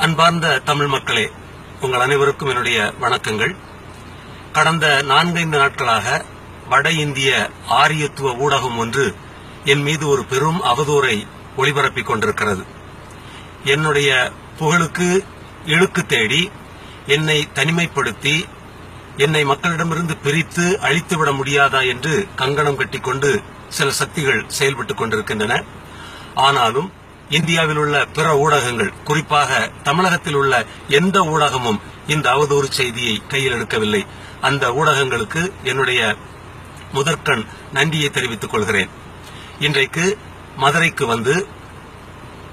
அன்பார்ந்த தமிழ் மக்களே, உங்கள் அனைவருக்கும் என்னுடைய வணக்கங்கள். கடந்த 4-5 நாட்களாக வட இந்திய ஆரியத்துவ ஊடகம் ஒன்று என் மீது ஒரு பெரும் அவதூறை ஒளிபரப்பிக் கொண்டிருக்கிறது. என்னுடைய புகழுக்கு இழுக்கு தேடி என்னை தனிமைப்படுத்தி என்னை மக்களிடமிருந்து பிரித்து அழித்துவிட முடியாதா என்று கங்கணம் கட்டிக்கொண்டு சில சக்திகள் செயல்பட்டுக் கொண்டிருக்கின்றன. ஆனாலும் இந்தியாவில் உள்ள பிற ஊடகங்கள், குறிப்பாக தமிழகத்தில் உள்ள எந்த ஊடகமும் இந்த அவதூறு செய்தியை கையில் எடுக்கவில்லை. அந்த ஊடகங்களுக்கு என்னுடைய முதற்கண் நன்றியை தெரிவித்துக் கொள்கிறேன். இன்றைக்கு மதுரைக்கு வந்து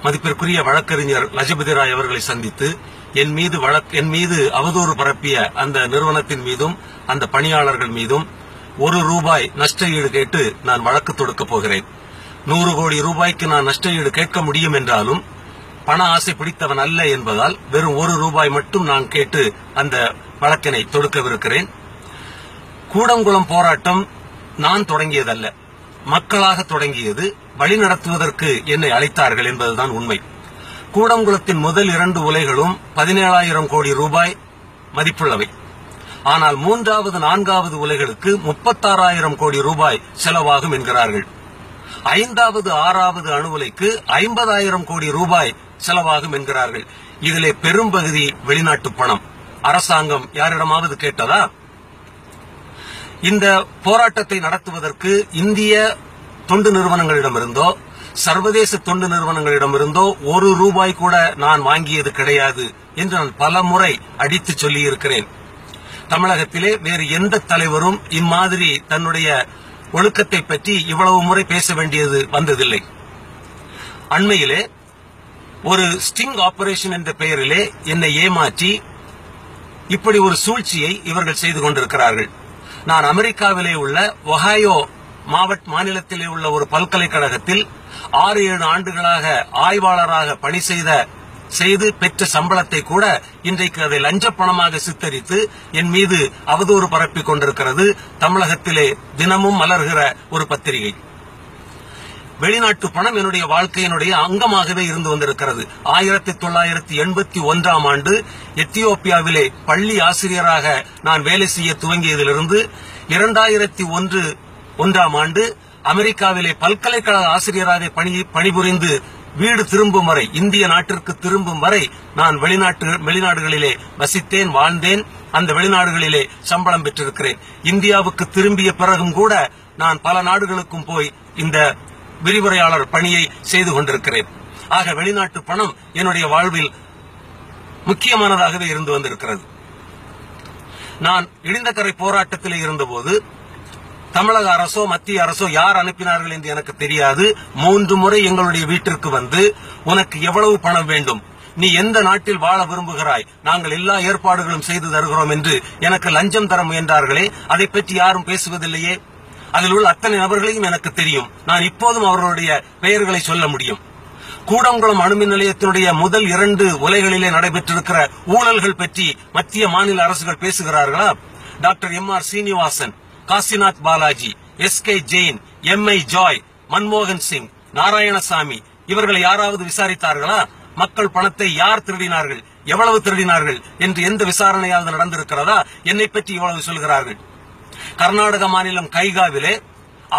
மதிப்பிற்குரிய வழக்கறிஞர் லஜபதி ராய் அவர்களை சந்தித்து என் மீது அவதூறு பரப்பிய அந்த நிறுவனத்தின் மீதும் அந்த பணியாளர்கள் மீதும் ₹1 நஷ்ட ஈடு கேட்டு நான் வழக்கு தொடுக்கப் போகிறேன். 100 கோடி ரூபாய்க்கு நான் நஷ்ட ஈடு கேட்க முடியும் என்றாலும் பண ஆசை பிடித்தவன் அல்ல என்பதால் வெறும் ₹1 மட்டும் நான் கேட்டு அந்த வழக்கினை தொடுக்கவிருக்கிறேன். கூடங்குளம் போராட்டம் நான் தொடங்கியதல்ல, மக்களாக தொடங்கியது. வழிநடத்துவதற்கு என்னை அழைத்தார்கள் என்பதுதான் உண்மை. கூடங்குளத்தின் முதல் 2 உலைகளும் 17,000 கோடி ரூபாய் மதிப்புள்ளவை. ஆனால் 3வது 4வது உலைகளுக்கு 36,000 கோடி ரூபாய் செலவாகும் என்கிறார்கள். 5வது 6வது அணு உலைக்கு 50,000 கோடி ரூபாய் செலவாகும் என்கிறார்கள். இதிலே பெரும்பகுதி வெளிநாட்டு பணம். அரசாங்கம் யாரிடமாவது கேட்டதா? இந்த போராட்டத்தை நடத்துவதற்கு இந்திய தொண்டு நிறுவனங்களிடமிருந்தோ சர்வதேச தொண்டு நிறுவனங்களிடமிருந்தோ ₹1 கூட நான் வாங்கியது கிடையாது என்று நான் பல முறை அடித்து சொல்லியிருக்கிறேன். தமிழகத்திலே வேறு எந்த தலைவரும் இம்மாதிரி தன்னுடைய ஒழுக்கத்தை பற்றி இவ்வளவு முறை பேச வேண்டியது வந்ததில்லை. அண்மையிலே ஒரு ஸ்டிங் ஆபரேஷன் என்ற பெயரிலே என்னை ஏமாற்றி இப்படி ஒரு சூழ்ச்சியை இவர்கள் செய்து கொண்டிருக்கிறார்கள். நான் அமெரிக்காவிலே உள்ள ஒஹாயோ மாநிலத்திலே உள்ள ஒரு பல்கலைக்கழகத்தில் 6-7 ஆண்டுகளாக ஆய்வாளராக பணி செய்து பெற்ற சம்பளத்தை கூட இன்றைக்கு அதை லஞ்ச பணமாக சித்தரித்து என் மீது அவதூறு பரப்பிக் கொண்டிருக்கிறது தமிழகத்திலே தினமும் மலர்கிற ஒரு பத்திரிகை. வெளிநாட்டு பணம் என்னுடைய வாழ்க்கையினுடைய அங்கமாகவே இருந்து வந்திருக்கிறது. 1981ஆம் ஆண்டு எத்தியோப்பியாவிலே பள்ளி ஆசிரியராக நான் வேலை செய்ய துவங்கியதிலிருந்து 2001ஆம் ஆண்டு அமெரிக்காவிலே பல்கலைக்கழக ஆசிரியராக பணிபுரிந்து வீடு திரும்பும் வரை, இந்திய நாட்டிற்கு திரும்பும் வரை நான் வெளிநாடுகளிலே வசித்தேன், வாழ்ந்தேன். அந்த வெளிநாடுகளிலே சம்பளம் பெற்றிருக்கிறேன். இந்தியாவுக்கு திரும்பிய பிறகும் கூட நான் பல நாடுகளுக்கும் போய் இந்த விரிவுரையாளர் பணியை செய்து கொண்டிருக்கிறேன். ஆக வெளிநாட்டு பணம் என்னுடைய வாழ்வில் முக்கியமானதாகவே இருந்து வந்திருக்கிறது. நான் இடிந்தகரை போராட்டத்திலே இருந்தபோது தமிழக அரசோ மத்திய அரசோ யார் அனுப்பினார்கள் என்று எனக்கு தெரியாது. 3 முறை எங்களுடைய வீட்டிற்கு வந்து உனக்கு எவ்வளவு பணம் வேண்டும், நீ எந்த நாட்டில் வாழ விரும்புகிறாய், நாங்கள் எல்லா ஏற்பாடுகளும் செய்து தருகிறோம் என்று எனக்கு லஞ்சம் தர முயன்றார்களே, அதை பற்றி யாரும் பேசுவதில்லையே. அதில் உள்ள அத்தனை நபர்களையும் எனக்கு தெரியும். நான் இப்போதும் அவர்களுடைய பெயர்களை சொல்ல முடியும். கூடங்குளம் அணுமின் நிலையத்தினுடைய முதல் 2 உலைகளிலே நடைபெற்றிருக்கிற ஊழல்கள் பற்றி மத்திய மாநில அரசுகள் பேசுகிறார்களா? Doctor M.R. Srinivasan, Kasinath Balaji, SK Jain, MI Joy, மன்மோகன் சிங், நாராயணசாமி இவர்களை யாராவது விசாரித்தார்களா? மக்கள் பணத்தை யார் திருடினார்கள், எவ்வளவு திருடினார்கள் என்று எந்த விசாரணையாவது நடந்திருக்கிறதா? என்னை பற்றி இவ்வளவு சொல்கிறார்கள். கர்நாடக மாநிலம் கைகாவிலே,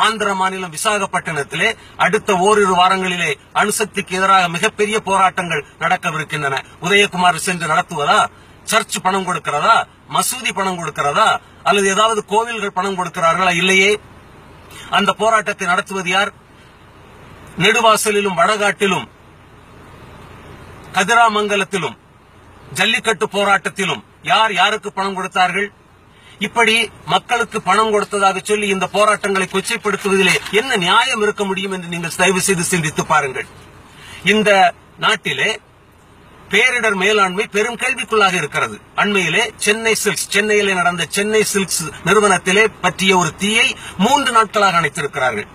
ஆந்திர மாநிலம் விசாகப்பட்டினத்திலே அடுத்த ஓரிரு வாரங்களிலே அணுசக்திக்கு எதிராக மிகப்பெரிய போராட்டங்கள் நடக்கவிருக்கின்றன. உதயகுமார் சென்று நடத்துவதா? சர்ச் பணம் கொடுக்கிறதா? மசூதி பணம் கொடுக்கிறதா? அல்லது ஏதாவது கோவில்கள் பணம் கொடுக்கிறார்களா? இல்லையே. அந்த போராட்டத்தை நடத்துவது யார்? நெடுவாசலிலும் வடகாட்டிலும் கதிராமங்கலத்திலும் ஜல்லிக்கட்டு போராட்டத்திலும் யார் யாருக்கு பணம் கொடுத்தார்கள்? இப்படி மக்களுக்கு பணம் கொடுத்ததாக சொல்லி இந்த போராட்டங்களை கொச்சைப்படுத்துவதிலே என்ன நியாயம் இருக்க முடியும் என்று நீங்கள் தயவு செய்து சிந்தித்து பாருங்கள். இந்த நாட்டிலே பேரிடர் மேலாண்மை பெரும் கேள்விக்குள்ளாக இருக்கிறது. அண்மையிலே சென்னையிலே நடந்த சென்னை சில்க்ஸ் நிறுவனத்திலே பற்றிய ஒரு தீயை 3 நாட்களாக அணைத்திருக்கிறார்கள்.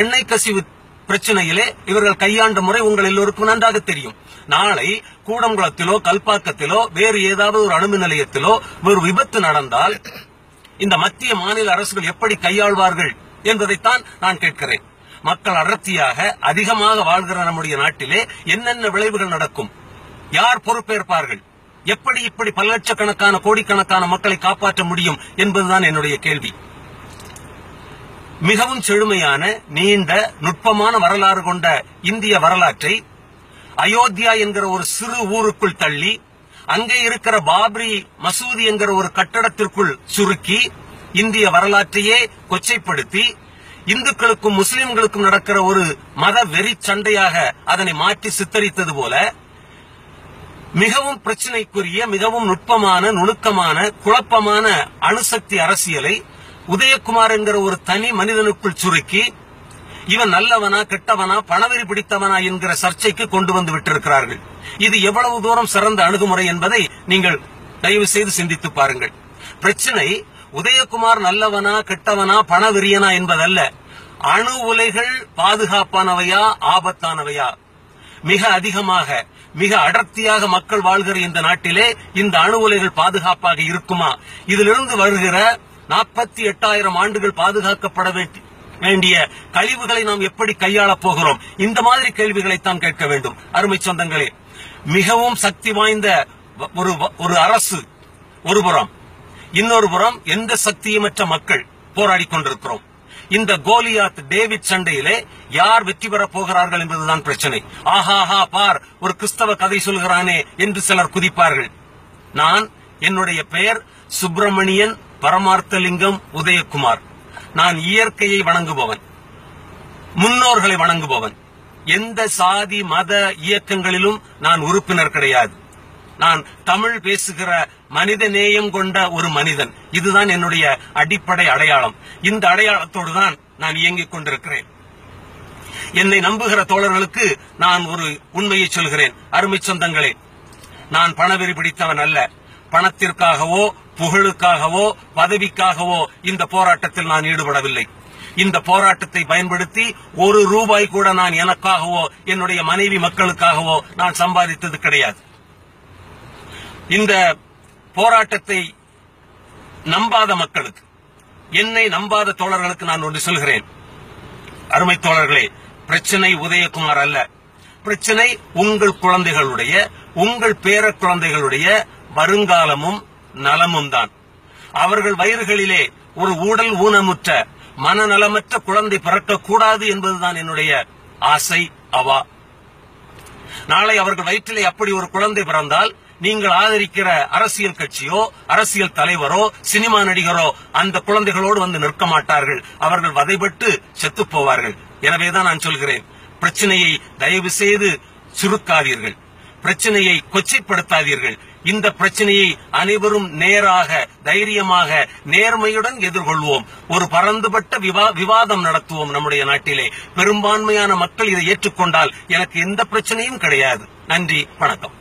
எண்ணெய் கசிவு பிரச்சனையிலே இவர்கள் கையாண்ட முறை உங்கள் எல்லோருக்கும் நன்றாக தெரியும். நாளை கூடங்குளத்திலோ கல்பாக்கத்திலோ வேறு ஏதாவது ஒரு அணுமின் நிலையத்திலோ ஒரு விபத்து நடந்தால் இந்த மத்திய மாநில அரசுகள் எப்படி கையாள்வார்கள் என்பதைத்தான் நான் கேட்கிறேன். மக்கள் அடர்த்தியாக அதிகமாக வாழ்கிற நம்முடைய நாட்டிலே என்னென்ன விளைவுகள் நடக்கும்? யார் பொறுப்பேற்பார்கள்? எப்படி இப்படி பல லட்சக்கணக்கான கோடிக்கணக்கான மக்களை காப்பாற்ற முடியும் என்பதுதான் என்னுடைய கேள்வி. மிகவும் செழுமையான நீண்ட நுட்பமான வரலாறு கொண்ட இந்திய வரலாற்றை அயோத்தியா என்கிற ஒரு சிறு ஊருக்குள் தள்ளி அங்கே இருக்கிற பாபரி மசூதி என்கிற ஒரு கட்டடத்திற்குள் சுருக்கி இந்திய வரலாற்றையே கொச்சைப்படுத்தி இந்துக்களுக்கும் முஸ்லிம்களுக்கும் நடக்கிற ஒரு மத வெறி சண்டையாக அதனை மாற்றி சித்தரித்தது போல மிகவும் பிரச்சனைக்குரிய மிகவும் நுட்பமான நுணுக்கமான குழப்பமான அணுசக்தி அரசியலை உதயகுமார் என்கிற ஒரு தனி மனிதனுக்குள் சுருக்கி இவன் நல்லவனா கெட்டவனா பணவெறி பிடித்தவனா என்கிற சர்ச்சைக்கு கொண்டு வந்து விட்டிருக்கிறார்கள். இது எவ்வளவு தூரம் சிறந்த அணுகுமுறை என்பதை நீங்கள் தயவு செய்து சிந்தித்து பாருங்கள். பிரச்சனை உதயகுமார் நல்லவனா கெட்டவனா பணவெறியனா என்பதல்ல. அணு உலைகள் பாதுகாப்பானவையா ஆபத்தானவையா? மிக அதிகமாக மிக அடர்த்தியாக மக்கள் வாழ்கிற இந்த நாட்டிலே இந்த அணு உலைகள் பாதுகாப்பாக இருக்குமா? இதிலிருந்து வருகிற 48,000 ஆண்டுகள் பாதுகாக்கப்பட வேண்டிய கழிவுகளை நாம் எப்படி கையாளப் போகிறோம்? இந்த மாதிரி கேள்விகளைத்தான் கேட்க வேண்டும். அருமை சொந்தங்களே, மிகவும் சக்தி வாய்ந்த ஒரு அரசு ஒரு புறம், இன்னொரு புறம் எந்த சக்தியுமற்ற மக்கள் போராடி கொண்டிருக்கிறோம். இந்த கோலியாத் டேவிட் சண்டையிலே யார் வெற்றி பெறப் போகிறார்கள் என்பதுதான் பிரச்சனை. ஆஹாஹா பார், ஒரு கிறிஸ்தவ கதை சொல்கிறானே என்று சிலர் குதிப்பார்கள். என்னுடைய பெயர் சுப்பிரமணியன் பரமார்த்தலிங்கம் உதயகுமார். நான் இயற்கையை வணங்குபவன், முன்னோர்களை வணங்குபவன். எந்த சாதி மத இயக்கங்களிலும் நான் உறுப்பினர் கிடையாது. நான் தமிழ் பேசுகிற மனித நேயம் கொண்ட ஒரு மனிதன். இதுதான் என்னுடைய அடிப்படை அடையாளம். இந்த அடையாளத்தோடு தான் நான் இயங்கிக் கொண்டிருக்கிறேன். என்னை நம்புகிற தோழர்களுக்கு நான் ஒரு உண்மையை சொல்கிறேன். அருமை சொந்தங்களே, நான் பணவெறி பிடித்தவன் அல்ல. பணத்திற்காகவோ புகழுக்காகவோ பதவிக்காகவோ இந்த போராட்டத்தில் நான் ஈடுபடவில்லை. இந்த போராட்டத்தை பயன்படுத்தி ஒரு ரூபாய் கூட நான் எனக்காகவோ என்னுடைய மனைவி மக்களுக்காகவோ நான் சம்பாதித்தது கிடையாது. இந்த போராட்டத்தை நம்பாத மக்களுக்கு, என்னை நம்பாத தோழர்களுக்கு நான் ஒன்று சொல்கிறேன். அருமை தோழர்களே, பிரச்சனை உதயகுமார் அல்ல. பிரச்சனை உங்கள் குழந்தைகளுடைய, உங்கள் பேர குழந்தைகளுடைய வருங்காலமும் நலமும் தான். அவர்கள் வயிறுகளிலே ஒரு உடல் ஊனமுற்ற மனநலமற்ற குழந்தை பிறக்கக்கூடாது என்பதுதான் என்னுடைய ஆசை, அவா. நாளை அவர்கள் வயிற்றிலே அப்படி ஒரு குழந்தை பிறந்தால் நீங்கள் ஆதரிக்கிற அரசியல் கட்சியோ அரசியல் தலைவரோ சினிமா நடிகரோ அந்த குழந்தைகளோடு வந்து நிற்க மாட்டார்கள். அவர்கள் வதைபட்டு செத்து போவார்கள். எனவேதான் நான் சொல்கிறேன், பிரச்சனையை தயவு செய்து சுருக்காதீர்கள், பிரச்சனையை கொச்சைப்படுத்தாதீர்கள். இந்த பிரச்சனையை அனைவரும் நேராக தைரியமாக நேர்மையுடன் எதிர்கொள்வோம். ஒரு பரந்துபட்ட விவாதம் நடத்துவோம். நம்முடைய நாட்டிலே பெரும்பான்மையான மக்கள் இதை ஏற்றுக்கொண்டால் எனக்கு எந்த பிரச்சனையும் கிடையாது. நன்றி, வணக்கம்.